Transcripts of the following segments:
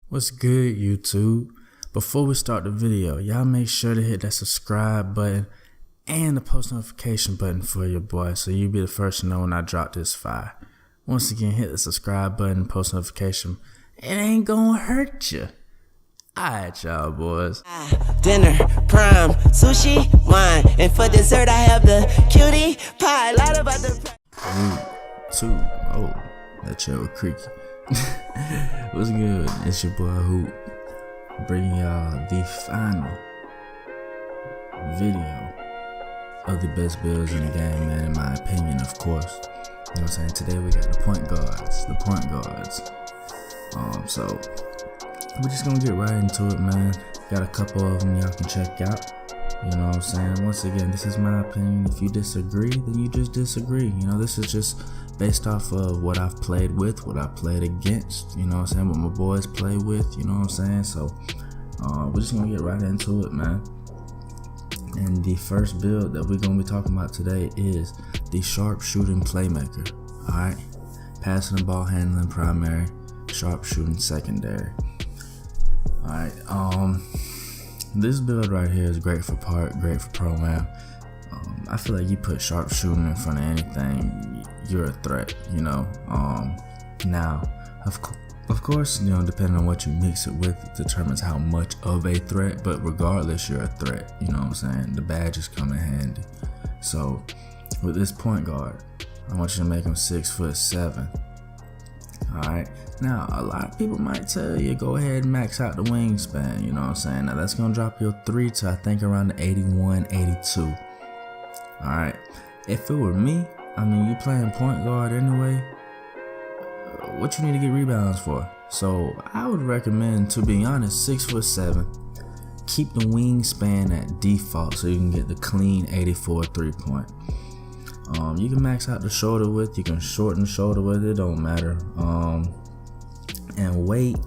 What's good, YouTube? Before we start the video, y'all make sure to hit that subscribe button and the post notification button for your boy so you'll be the first to know when I drop this fire. Once again, hit the subscribe button and post notification. It ain't gonna hurt you. Alright, y'all boys. Dinner, prime, sushi, wine, and for dessert I have the cutie pie. Lot about the That chair was creaky. What's good? It's your boy Hoop, bringing y'all the final video of the best builds in the game, man, in my opinion, of course. You know what I'm saying? Today we got the point guards. So we're just gonna get right into it, man. Got a couple of them y'all can check out. You know what I'm saying? Once again, this is my opinion. If you disagree, then you just disagree. You know, this is just based off of what I've played with, what I've played against, you know what I'm saying, what my boys play with, you know what I'm saying? So, we're just gonna get right into it, man. And the first build that we're gonna be talking about today is the sharpshooting playmaker, alright? Passing and ball handling primary, sharpshooting secondary. Alright, this build right here is great for great for pro-am. I feel like you put sharpshooting in front of anything, you're a threat, you know. Now, of course, you know, depending on what you mix it with, it determines how much of a threat, but regardless, you're a threat, you know what I'm saying? The badges come in handy. So, with this point guard, I want you to make him 6'7". Alright, now a lot of people might tell you go ahead and max out the wingspan, you know what I'm saying? Now that's gonna drop your 3 to I think around the 81, 82. Alright, if it were me, I mean, you playing point guard anyway, what you need to get rebounds for? So I would recommend, to be honest, 6'7". Keep the wingspan at default so you can get the clean 84 3-point. You can max out the shoulder width, you can shorten the shoulder width, it don't matter. And weight,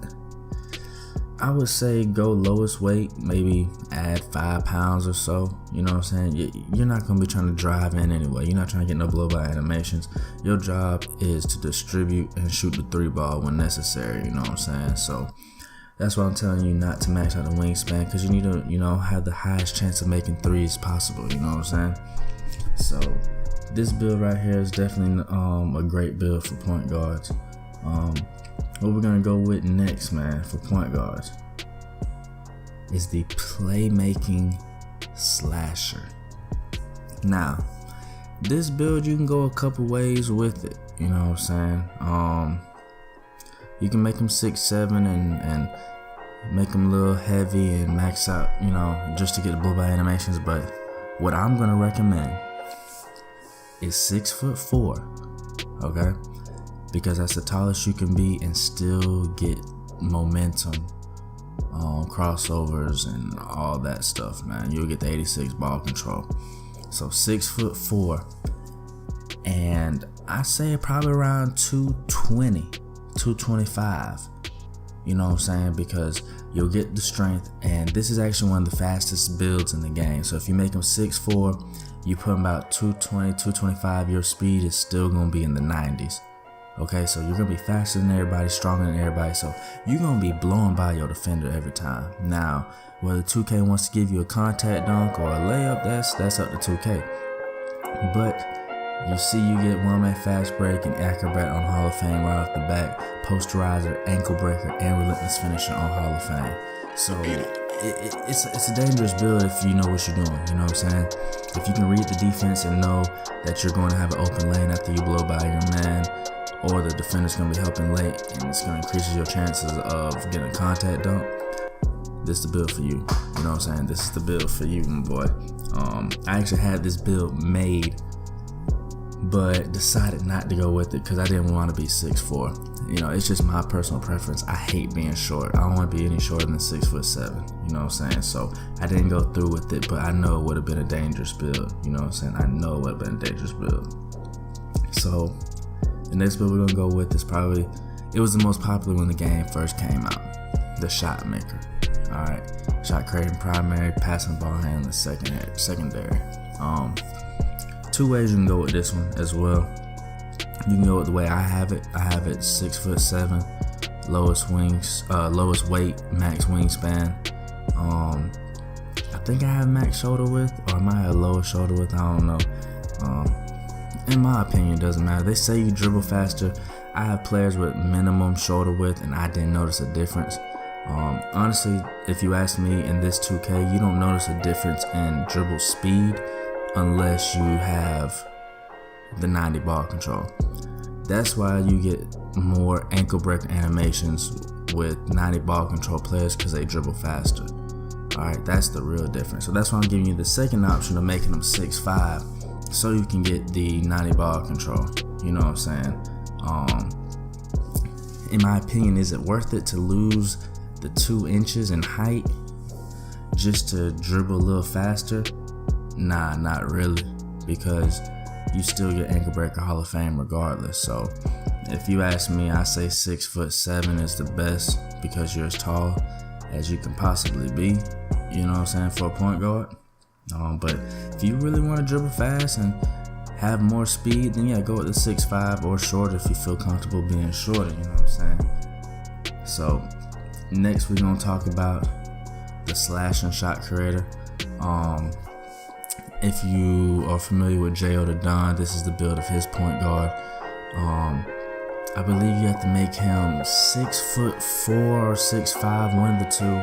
I would say go lowest weight, maybe add 5 pounds or so, you know what I'm saying? You're not going to be trying to drive in anyway, you're not trying to get no blow by animations. Your job is to distribute and shoot the 3 ball when necessary, you know what I'm saying? So that's why I'm telling you not to max out the wingspan, because you need to, you know, have the highest chance of making threes possible, you know what I'm saying? So this build right here is definitely a great build for point guards. What we're gonna go with next, man, for point guards is the playmaking slasher. Now, this build you can go a couple ways with it, you know what I'm saying? You can make them 6'7" and make them a little heavy and max out, you know, just to get the blow by animations. But what I'm gonna recommend is 6'4", okay? Because that's the tallest you can be and still get momentum, crossovers and all that stuff, man. You'll get the 86 ball control. So 6'4", and I say probably around 220, 225. You know what I'm saying? Because you'll get the strength, and this is actually one of the fastest builds in the game. So if you make them 6'4", you put them about 220, 225, your speed is still gonna be in the 90s. Okay, so you're gonna be faster than everybody, stronger than everybody, so you're gonna be blowing by your defender every time. Now, whether 2K wants to give you a contact dunk or a layup, that's up to 2K. But you see, you get one-man fast break and acrobat on Hall of Fame right off the bat, posterizer, ankle breaker, and relentless finisher on Hall of Fame. So it's a dangerous build if you know what you're doing, you know what I'm saying? If you can read the defense and know that you're going to have an open lane after you blow by your man, or the defender's going to be helping late and it's going to increase your chances of getting a contact dunk, this is the build for you. You know what I'm saying? This is the build for you, my boy. I actually had this build made, but decided not to go with it because I didn't want to be 6'4". You know, it's just my personal preference. I hate being short. I don't want to be any shorter than 6'7". You know what I'm saying? So I didn't go through with it, but I know it would have been a dangerous build. You know what I'm saying? I know it would have been a dangerous build. So the next build we're gonna go with is probably, it was the most popular when the game first came out, the shot maker. All right, shot creating primary, passing ball handling secondary. Two ways you can go with this one as well. You can go with the way I have it. I have it 6'7", lowest weight, max wingspan. I think I have max shoulder width, or I might have lowest shoulder width. I don't know. In my opinion, it doesn't matter. They say you dribble faster. I have players with minimum shoulder width, and I didn't notice a difference. Honestly, if you ask me, in this 2K, you don't notice a difference in dribble speed unless you have the 90 ball control. That's why you get more ankle breaker animations with 90 ball control players, because they dribble faster. Alright, that's the real difference. So that's why I'm giving you the second option of making them 6'5", so you can get the 90 ball control. You know what I'm saying? In my opinion, is it worth it to lose the 2 inches in height just to dribble a little faster? Nah, not really, because you still get ankle breaker Hall of Fame regardless. So if you ask me, I say 6'7" is the best, because you're as tall as you can possibly be, you know what I'm saying, for a point guard. But if you really want to dribble fast and have more speed, then yeah, go with the 6'5" or shorter if you feel comfortable being shorter, you know what I'm saying. So next we're gonna talk about the slash and shot creator. If you are familiar with J.O. the Don, this is the build of his point guard. I believe you have to make him 6'4" or 6'5", one of the two,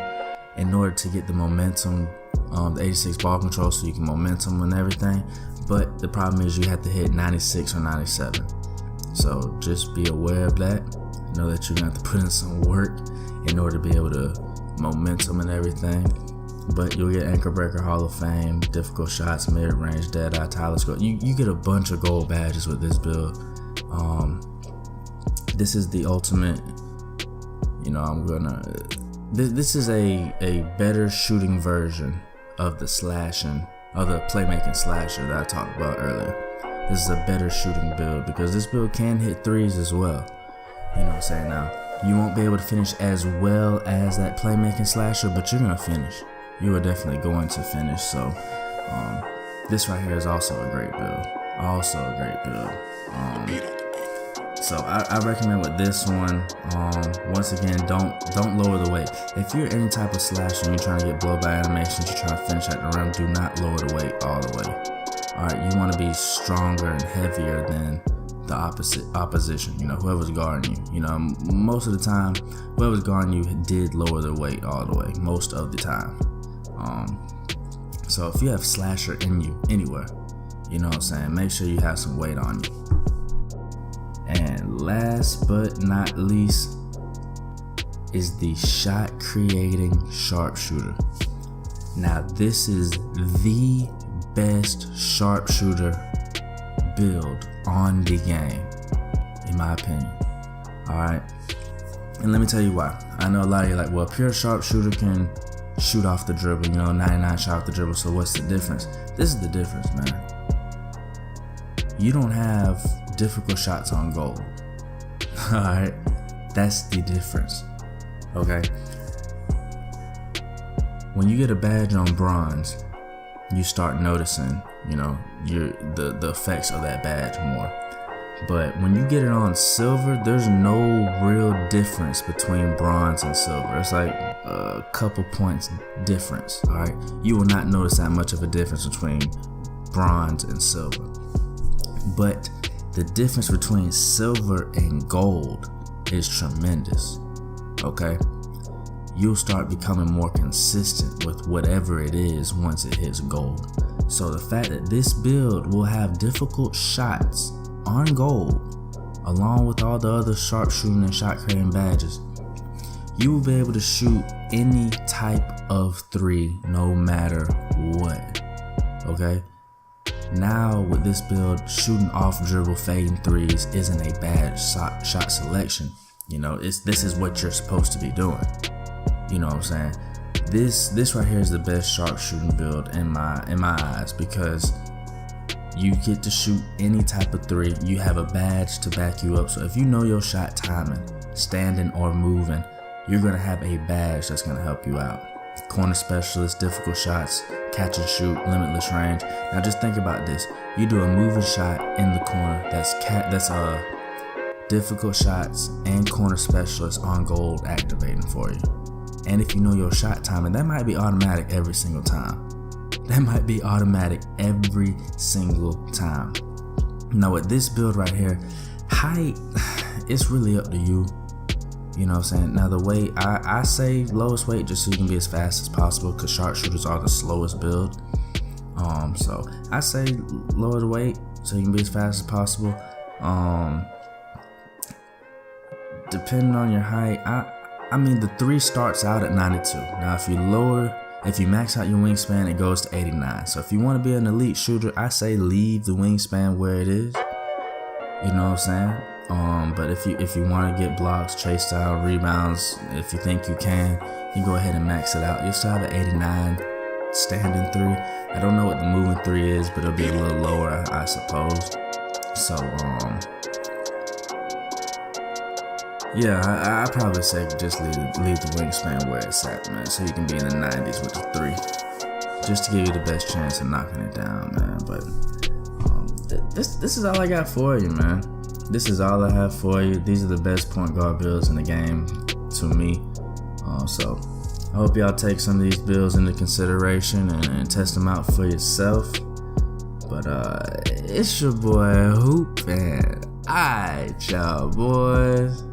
in order to get the momentum, the 86 ball control, so you can momentum and everything. But the problem is you have to hit 96 or 97. So just be aware of that. Know that you're gonna have to put in some work in order to be able to momentum and everything. But you'll get ankle breaker Hall of Fame, difficult shots, mid-range, dead-eye, Tyler Score. You get a bunch of gold badges with this build. This is the ultimate, this is a better shooting version of the slashing, of the playmaking slasher that I talked about earlier. This is a better shooting build, because this build can hit threes as well. You know what I'm saying? Now, you won't be able to finish as well as that playmaking slasher, but you're gonna finish. You are definitely going to finish. So this right here is also a great build. So I recommend with this one, once again, don't lower the weight. If you're any type of slasher and you're trying to get blow by animations, you're trying to finish at the rim, do not lower the weight all the way. Alright, you want to be stronger and heavier than the opposition, whoever's guarding you. Most of the time, whoever's guarding you did lower their weight all the way, most of the time. So if you have slasher in you anywhere, you know what I'm saying, make sure you have some weight on you. And last but not least is the shot creating sharpshooter. Now this is the best sharpshooter build on the game, in my opinion. Alright, and let me tell you why. I know a lot of you are like, well, pure sharpshooter can shoot off the dribble, 99 shot off the dribble, so what's the difference? This is the difference, man. You don't have difficult shots on goal. Alright, that's the difference. Okay, when you get a badge on bronze, you start noticing, the effects of that badge more. But when you get it on silver, there's no real difference between bronze and silver. It's like a couple points difference. Alright, you will not notice that much of a difference between bronze and silver. But the difference between silver and gold is tremendous. Okay, you'll start becoming more consistent with whatever it is once it hits gold. So the fact that this build will have difficult shots on gold, along with all the other sharpshooting and shot creating badges, you will be able to shoot any type of three, no matter what. Okay, now with this build, shooting off dribble fading threes isn't a bad shot selection. This is what you're supposed to be doing. You know what I'm saying? This right here is the best sharpshooting build in my eyes, because you get to shoot any type of three. You have a badge to back you up. So if you know your shot timing, standing or moving, you're gonna have a badge that's gonna help you out. Corner specialist, difficult shots, catch and shoot, limitless range. Now just think about this. You do a moving shot in the corner that's difficult shots, and corner specialists on gold activating for you. And if you know your shot timing, that might be automatic every single time. That might be automatic every single time. Now with this build right here, height, it's really up to you. You know what I'm saying? Now the weight, I say lowest weight just so you can be as fast as possible, because sharpshooters are the slowest build. So I say lower the weight so you can be as fast as possible. Depending on your height, I mean the 3 starts out at 92. Now if you max out your wingspan, it goes to 89. So if you want to be an elite shooter, I say leave the wingspan where it is. You know what I'm saying? But if you want to get blocks, chase down, rebounds, if you think you can, you go ahead and max it out. You'll still have an 89 standing 3. I don't know what the moving 3 is, but it'll be a little lower, I suppose. So yeah, I probably say just leave the wingspan where it's at, man, so you can be in the 90s with the 3, just to give you the best chance of knocking it down, man. But this is all I got for you, man. This is all I have for you. These are the best point guard builds in the game to me. So I hope y'all take some of these builds into consideration and test them out for yourself. But it's your boy Hoop, and y'all boys.